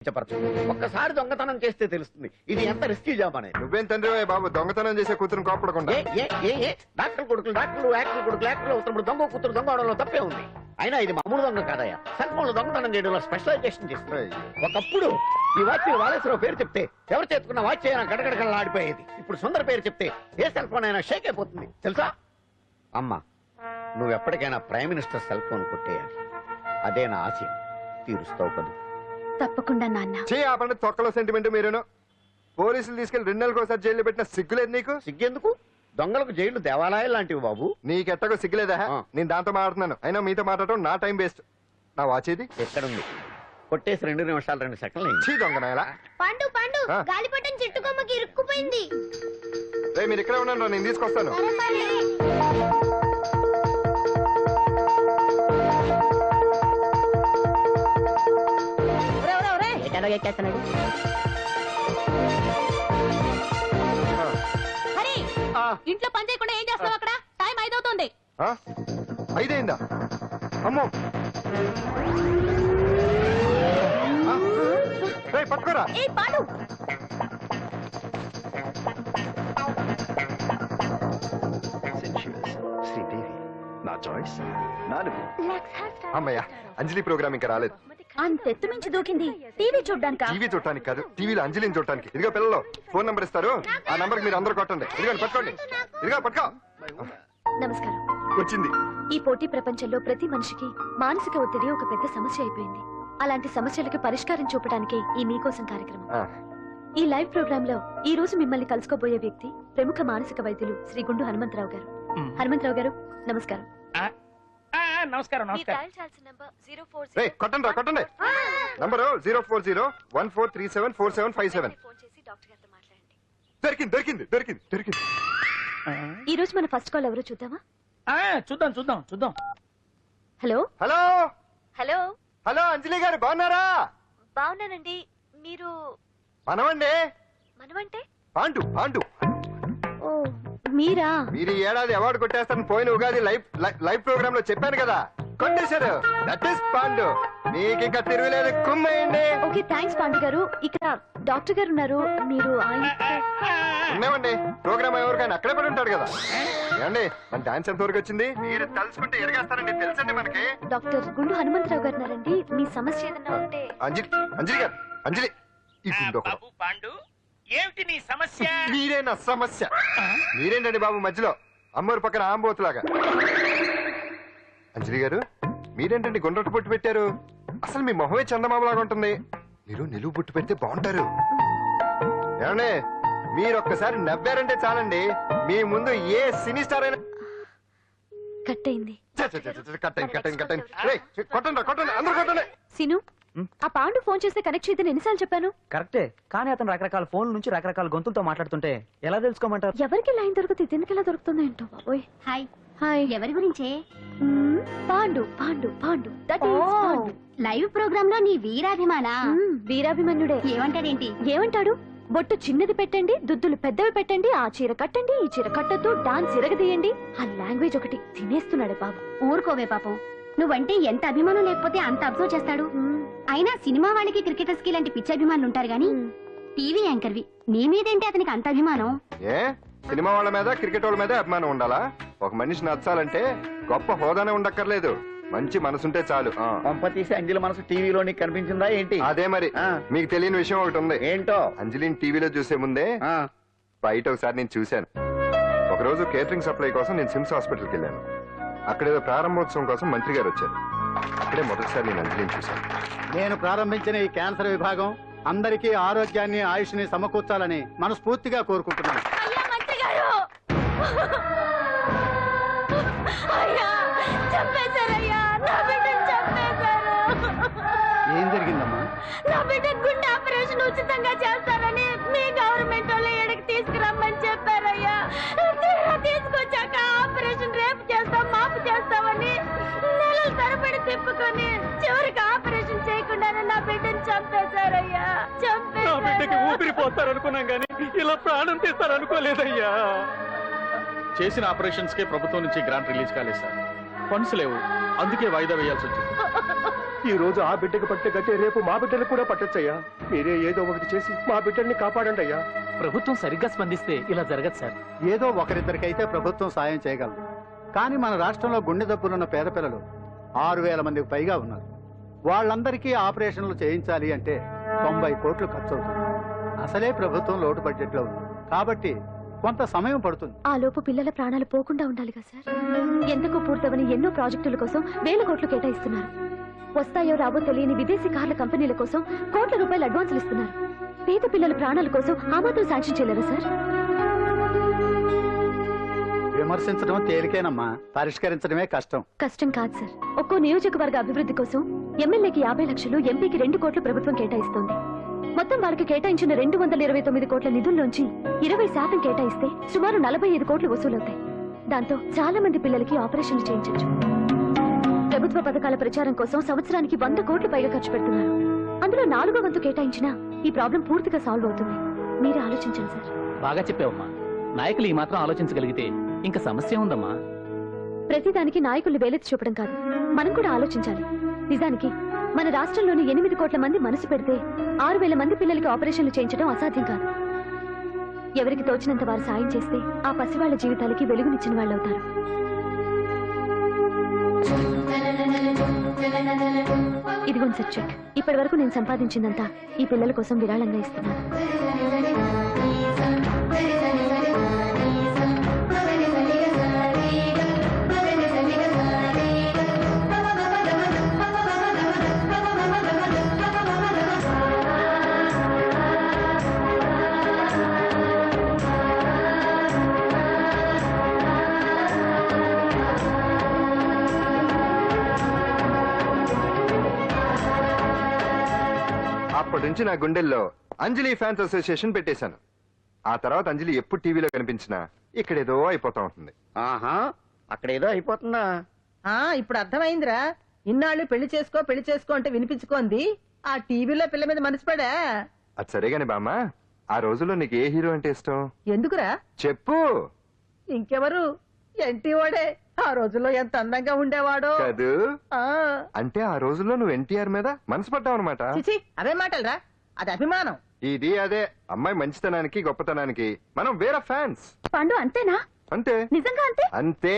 ఒక్కసారి దొంగతనం చేస్తే తెలుస్తుంది ఇది ఎంత రిస్కీ జాబ్ అనేది. నువ్వేం తండ్రి బాబు దొంగతనం చేసే కూతురు కోపడకుండా. డాక్టర్ కొడుకులు డాక్టర్లు, యాక్టర్ కొడుకులు యాక్టర్లు అవుతున్నప్పుడు దొంగ కూతురు దొంగ అవడంలో తప్పే ఉంది. అయినా ఇది మామూలు దొంగ కాదయ్యా, సెల్ ఫోన్ లో దొంగతనం చేయడంలో స్పెషలైజేషన్ చేస్తుంది. ఒకప్పుడు ఈ వాచ్ వాలేశ్వరరావు పేరు చెప్తే ఎవరు చేతుకున్న వాచ్ అయినా గడగడగడలా ఆడిపోయేది. ఇప్పుడు సుందర పేరు చెప్తే ఏ సెల్ ఫోన్ అయినా షేక్ అయిపోతుంది తెలుసా. అమ్మా, నువ్వు ఎప్పటికైనా ప్రైమ్ మినిస్టర్ సెల్ ఫోన్ కొట్టేయాలి, అదే నా ఆశయం. తీరుస్తావు కదా? తప్పకుండా నాన్న. ఆ పండు తొక్కలో సెంటిమెంట్ మీరును. పోలీసులు తీసుకెళ్లి 2 నెలలకు ఒకసారి జైలు పెట్టిన సిగ్గులేదు నీకు? సిగ్గెందుకు? దొంగలకు జైలు దేవాలయాలు లాంటివి బాబు. నీకెట్టకు సిగ్గులేదా? నేను దాంతో మాట్లాడుతున్నాను, అయినా మీతో మాట్లాడటం నా టైం వేస్ట్. నా వాచేది ఎక్కడుంది? కొట్టేసి 2 నిమిషాలు 2 సెకండ్లు. దొంగనాయలా పండు పండు గాలిపటం చెట్టు కొమ్మకి ఇరుక్కుపోయింది. మీరు ఇక్కడే ఉన్నాను, నేను తీసుకొస్తాను. ఇంట్లో పని చేయకుండా ఏం చేస్తావు అక్కడ? టైం 5 అవుతుంది. 5 అయిందా? అమ్మో, పట్టుకోరా. పాడు అమ్మయ్యా, అంజలి ప్రోగ్రామ్ ఇంకా రాలేదు. అంతెత్తు మించి దూకింది. టీవీ చూడ్డానికి? టీవీ చూడటానికి కాదు, టీవీలో అంజలిని చూడటానికి. ఇదిగో పిల్లలు, ఫోన్ నంబర్ ఇస్తారు, ఆ నంబర్ మీరు అందరూ కొట్టండి. ఇదిగోండి పట్టుకోండి. ఇదిగో పట్టుకో. నమస్కారం. వచ్చింది. ఈ పోటీ ప్రపంచంలో ప్రతి మనిషికి మానసిక ఒత్తిడి ఒక పెద్ద సమస్య అయిపోయింది. అలాంటి సమస్యలకు పరిష్కారం చూపడానికే ఈ మీకోసం కార్యక్రమం. ఈ లైవ్ ప్రోగ్రామ్ లో ఈ రోజు మిమ్మల్ని కలుసుకోబోయే వ్యక్తి ప్రముఖ మానసిక వైద్యులు శ్రీ గుండు హనుమంతరావు గారు. హనుమంతరావు గారు నమస్కారం. నమస్కారం. కొట్టండి రా, కొట్టండి. నంబరు 04014374757. దొరికింది దొరికింది దొరికింది దొరికింది. ఈ రోజు మన ఫస్ట్ కాల్ ఎవరో చూద్దామా? చూద్దాం చూద్దాం చూద్దాం. హలో హలో హలో హలో, అంజలి గారు బాగున్నారా? బాగున్నానండి. మీరు? మనమండి. మనమంటే? పాండు పాండు. ఓ మీరా? మీరు ఈ ఏడాది అవార్డు కొట్టేస్తారని పోయిన ఉగాది లైవ్ ప్రోగ్రామ్ లో చెప్పాను కదా, కొట్టేశారు. That is Pandu. మీకు ఇంకా తిరుగులేదు, కుమ్మేయండి. ఓకే థ్యాంక్స్ పాండు గారు. ఇక్కడ డాక్టర్ గారు ఉన్నారు, మీరు ఉన్నామండి. ప్రోగ్రామ్ ఎవరికైనా అక్కడే పడి ఉంటాడు కదా. ఏమండి, మన డాన్స్ ఎంత వరకు వచ్చింది? మీరు తలుచుకుంటే ఎరగేస్తారండి, తెలుసండి మనకి. డాక్టర్ గుండు హనుమంతరావు గారు ఉన్నారండి. మీ సమస్య ఏదన్నా ఉంటే. అంజలి అంజలి గారు, అంజలి ఈ పాండు ఏమిటి నీ సమస్య? మీరే నా సమస్య. మీరేంటండి బాబు మధ్యలో అమ్మోరు పక్కన ఆంబోతులాగా? అంజలి గారు, మీరేంటండి గుండ్రటి బొట్టు పెట్టారు? అసలు మీ మొహమే చందమామలాగా ఉంటుంది. మీరు నిలువు బొట్టు పెడితే బాగుంటారు. ఏమండి, మీరు ఒక్కసారి నవ్వారంటే చాలండి, మీ ముందు ఏ సినీ స్టార్ అయినా కట్ అయింది. కట్టండి కట్టండి కట్టండి. కొట్టండి కొట్టండి, అందరూ కొట్టండి. సీను, ఆ పాండు ఫోన్ చేస్తే కనెక్ట్ చేయదని ఎన్నిసార్లు చెప్పాను? కరెక్టే, కానీ అతను రకరకాల ఫోన్ల నుంచి రకరకాల గొంతులతో మాట్లాడుతుంటే ఎలా తెలుసుకోమంటారు? ఎవరికి లైన్ దొరుకుతుంది, దీనికి ఎలా దొరుకుతుందో ఏంటో బాబోయ్. Hi hi. ఎవరి గురించే? పాండు పాండు పాండు. లైవ్ ప్రోగ్రామ్ లో నీ వీరాభిమానా? వీరాభిమన్యుడే. ఏమంటాడేంటి? ఏమంటాడు? బొట్టు చిన్నది పెట్టండి, దుద్దులు పెద్దవి పెట్టండి, ఆ చీర కట్టండి, ఈ చీర కట్టద్దు, డాన్స్ ఇరగదీయండి. ఆ లాంగ్వేజ్ ఒకటి తినేస్తున్నాడు బాబు. ఊరుకోవే పాపం, నువ్వంటే ఎంత అభిమానం లేకపోతే అంత అబ్జర్వ్ చేస్తాడు. అయినా సినిమా వాళ్ళకి క్రికెటర్స్ కి ఇలాంటి పిచ్చి అభిమానులు ఉంటారు గానీ టీవీ యాంకర్వి నీ మీదేంటి అతనికి అంత అభిమానం? ఏ సినిమా వాళ్ళ మీద క్రికెట్ వాళ్ళ మీద అభిమానం ఉండాలా? ఒక మనిషి నచ్చాలంటే గొప్ప హోదానే ఉండక్కర్లేదు, మంచి మనసుంటే చాలు. పంప తీసి అంజలి మనసు టీవీలో నీకు కనిపించిందా ఏంటి? అదే మరి. మీకు తెలియని విషయం ఒకటి ఉంది. ఏంటో? అంజలిని టీవీలో చూసే ముందే బయట ఒకసారి నేను చూశాను. ఒకరోజు కేటరింగ్ సప్లై కోసం నేను సిమ్స్ హాస్పిటల్కి వెళ్ళాను. అక్కడేదో ప్రారంభోత్సవం కోసం మంత్రి గారు వచ్చారు. అక్కడే మొదటిసారి నేను అంజలిని చూశాను. నేను ప్రారంభించిన ఈ క్యాన్సర్ విభాగం అందరికీ ఆరోగ్యాన్ని ఆయుష్ని సమకూర్చాలని మనస్ఫూర్తిగా కోరుకుంటున్నాను. ఏం జరిగిందమ్మా? నా బిడ్డ గుండె ఆపరేషన్ ఉచితంగా చేస్తారని మీ గవర్నమెంట్ వాళ్ళు ఎడకి తీసుకురమ్మని చెప్పారయ్యా. తీసుకొచ్చాక ఆపరేషన్ రేపు చేస్తాం మాపు చేస్తామని నెలలు తరబడి తిప్పుకొని చివరికి ఆపరేషన్ చేయకుండానే నా బిడ్డను చంపేశారయ్యా. ఊపిరిపోతారనుకున్నాం గానీ ఇలా ప్రాణం తీస్తారనుకోలేదయ్యా. చేసిన ఆపరేషన్స్ కే ప్రభుత్వం నుంచి గ్రాంట్ రిలీజ్ కాలేదు సార్. ఫండ్స్ లేవు, అందుకే వాయిదా వేయాల్సి వచ్చింది. ఈ రోజు ఆ బిడ్డకు పట్టే గట్టే రేపు మా బిడ్డలకు కూడా పట్టొచ్చయ్యా. మీరే ఏదో ఒకటి చేసి మా బిడ్డల్ని కాపాడండి అయ్యా. ప్రభుత్వం సరిగ్గా స్పందిస్తే ఇలా జరగదు సార్. ఏదో ఒకరిద్దరికైతే ప్రభుత్వం సాయం చేయగలదు. కానీ మన రాష్ట్రంలో గుండె జబ్బులున్న పేద పిల్లలు 6,000 మందికి పైగా ఉన్నారు. వాళ్ళందరికీ ఆపరేషన్లు చేయించాలి అంటే 90 కోట్లు ఖర్చు అవుతుంది. అసలే ప్రభుత్వం లోటు బడ్జెట్లో ఉంది కాబట్టి కొంత సమయం పడుతుంది. ఆ లోపు పిల్లల ప్రాణాలు పోకుండా ఉండాలిగా సార్. ఎందుకు పూర్తవని ఎన్నో ప్రాజెక్టుల కోసం వేల కోట్లు కేటాయిస్తున్నారు. వస్తాయో రావో తెలియని విదేశీ కార్ల కంపెనీల కోసం కోట్ల రూపాయలు అడ్వాన్సులు ఇస్తున్నారు. పేద పిల్లల ప్రాణాల కోసం ఆ మాత్రం శాంక్షన్ చేయలేరా సార్? విమర్శించడం తేలికేనమ్మా, పరిష్కరించడమే కష్టం. కష్టం కాదు సార్. ఒక్కో నియోజకవర్గ అభివృద్ధి కోసం ఎమ్మెల్యేకి 50 లక్షలు, ఎంపీకి 2 కోట్లు ప్రభుత్వం కేటాయిస్తోంది. మొత్తం వాళ్ళకి కేటాయించిన 229 కోట్ల నిధుల్లోంచి 20% కేటాయిస్తే సుమారు 45 కోట్లు వసూలవుతాయి. దాంతో చాలా మంది పిల్లలకి ఆపరేషన్లు చేయించవచ్చు. ప్రభుత్వ పథకాల ప్రచారం కోసం సంవత్సరానికి 100 కోట్లు పైగా ఖర్చు పెడుతున్నారు. అందులో 4వ వంతు కేటాయించినా ఈ ప్రాబ్లం పూర్తిగా సాల్వ్ అవుతుంది. మీరు ఆలోచించండి సార్. బాగా చెప్పావమ్మా. నాయకులు ఈ మాత్రం ఆలోచించగలిగితే ఇంకా సమస్య ఉందమ్మా. ప్రతిదానికి నాయకులు వేలెత్తి చూపడం కాదు, మనం కూడా ఆలోచించాలి. నిజానికి మన రాష్ట్రంలోని 8 కోట్ల మంది మనసు పెడితే 6,000 మంది పిల్లలకి ఆపరేషన్లు చేయించడం అసాధ్యం కాదు. ఎవరికి తోచినంత వారు సాయం చేస్తే ఆ పసివాళ్ల జీవితాలకి వెలుగునిచ్చిన వాళ్ళు అవుతారు. ఇదిగోండి సార్ చెక్. ఇప్పటి వరకు నేను సంపాదించిందంతా ఈ పిల్లల కోసం విరాళంగా ఇస్తున్నాను. అప్పటి నుంచి నా గుండెల్లో అంజలి ఫ్యాన్స్ అసోసియేషన్ పెట్టేశాను. ఆ తర్వాత అంజలి ఎప్పుడు టీవీలో కనిపించినా ఇక్కడేదో అయిపోతా ఉంటుంది. ఆహా, అక్కడ ఏదో అయిపోతుందా? ఇప్పుడు అర్థమైందిరా. ఇన్నాళ్ళు పెళ్లి చేసుకో అంటే వినిపించుకోంది ఆ టీవీలో పిల్ల మీద మనసు పడా. అది సరేగాని బామ్మ, ఆ రోజుల్లో నీకు ఏ హీరో అంటే ఇష్టం? ఎందుకురా? చెప్పు. ఇంకెవరు? ఎన్టీవాడే. ఆ రోజుల్లో ఎంత అందంగా ఉండేవాడో కాదు. అంటే ఆ రోజుల్లో నువ్వు ఎన్టీఆర్ మీద మనసు పడ్డావు అనమాట. చిచి, అవే మాటలరా, అది అభిమానం. ఇది అదే అమ్మాయి మంచితనానికి గొప్పతనానికి మనం వేరే ఫ్యాన్స్. పండు అంతేనా? అంతే. నిజంగా అంతే? అంతే.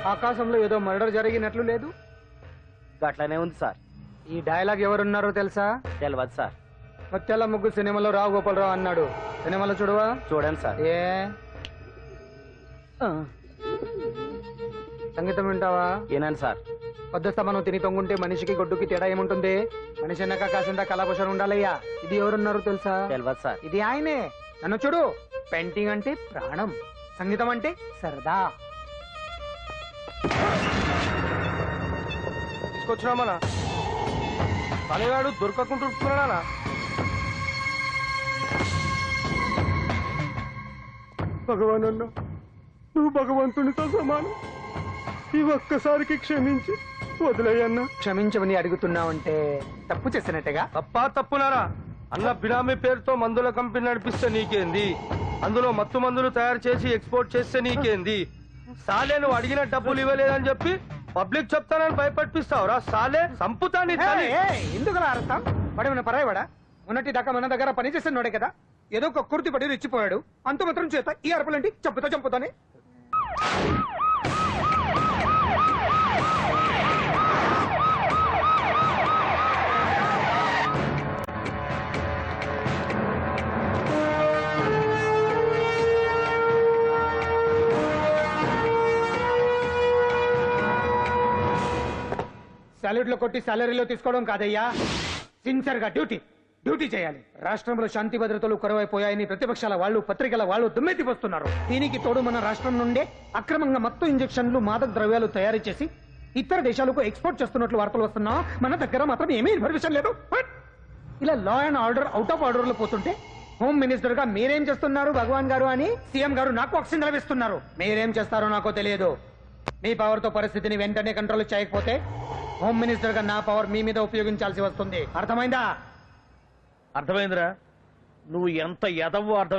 ఆకాశంలో ఏదో మర్డర్ జరిగినట్లు లేదు. గట్లనే ఉంది సార్. ఈ డైలాగ్ ఎవరున్నారో తెలుసా? తెలియదు సార్. ముత్యాల ముగ్గు సినిమాలో రావు గోపాలరావు అన్నాడు. సినిమాలో చూడవా? చూడండి సార్. ఏ సంగీతం వింటావా? ఏనండి సార్. పొద్దుస్తా మనం తిని తొంగుంటే మనిషికి గొడ్డుకి తేడా ఏముంటుంది? మనిషి అన్నాక కాసింత కళాభూషణ ఉండాలయ్యా. ఇది ఎవరున్నారో తెలుసా? తెలియదు సార్. ఇది ఆయనే. నన్ను చూడు. పెయింటింగ్ అంటే ప్రాణం, సంగీతం అంటే సరదా. తీసుకొచ్చినామనా తలగాడు దొరకకుంటున్నానా? భగవాన్ అన్న, నువ్వు భగవంతునితో సమానం. ఈ ఒక్కసారికి క్షమించి వదిలేయన్నా. క్షమించమని అడుగుతున్నావంటే తప్పు చేసినట్టుగా. తప్పునారా అన్న? బినామీ పేరుతో మందుల కంపెనీ నడిపిస్తే నీకేంది? అందులో మత్తు మందులు తయారు చేసి ఎక్స్పోర్ట్ చేస్తే నీకేంది? సాలే నువ్వు అడిగిన డబ్బులు ఇవ్వలేదని చెప్పి పబ్లిక్ చెప్తానని భయపడిపిస్తావురా? సాలే సంపుతాని. ఎందుకు అర్థం? వాడేమన్నా పరాయవాడా? ఉన్నట్టి దాకా మన దగ్గర పనిచేస్తున్నాడే కదా. ఏదో ఒక కుర్తి పడి రెచ్చిపోయాడు. అంత మాత్రం చేత ఈ అరపలేంటి? చంపుతానే. సాలరీలో కొట్టి సాలరీలో తీసుకోవడం కాదయ్యా. సిన్సియర్ గా డ్యూటీ చేయాలి. రాష్ట్రంలో శాంతి భద్రతలు కొరవైపోయాయని ప్రతిపక్షాల వాళ్ళు, పత్రికల వాళ్ళు దుమ్మెత్తి వస్తున్నారు. దీనికి తోడు మన రాష్ట్రం నుండే అక్రమంగా మత్తు ఇంజెక్షన్లు, మాదక ద్రవ్యాలు తయారు చేసి ఇతర దేశాలకు ఎక్స్పోర్ట్ చేస్తున్నట్లు వార్తలు వస్తున్నా మన దగ్గర మాత్రం ఏమీ ఇన్ఫర్మేషన్ లేదు. ఇలా law and order out of order లో పోతుంటే హోమ్ మినిస్టర్ గా మీరేం చేస్తున్నారు భగవాన్ గారు అని సీఎం గారు నాకు ఆక్సిజన్ లభిస్తున్నారు. మీరేం చేస్తారో నాకు తెలియదు. మీ పవర్ తో పరిస్థితిని వెంటనే కంట్రోల్ చేయకపోతే హోమ్ మినిస్టర్ గా నా పవర్ మీ మీద ఉపయోగించాల్సి వస్తుంది. అర్థమైందా? అర్థమైందిరా. నువ్వు ఎంత ఎదవో అర్థం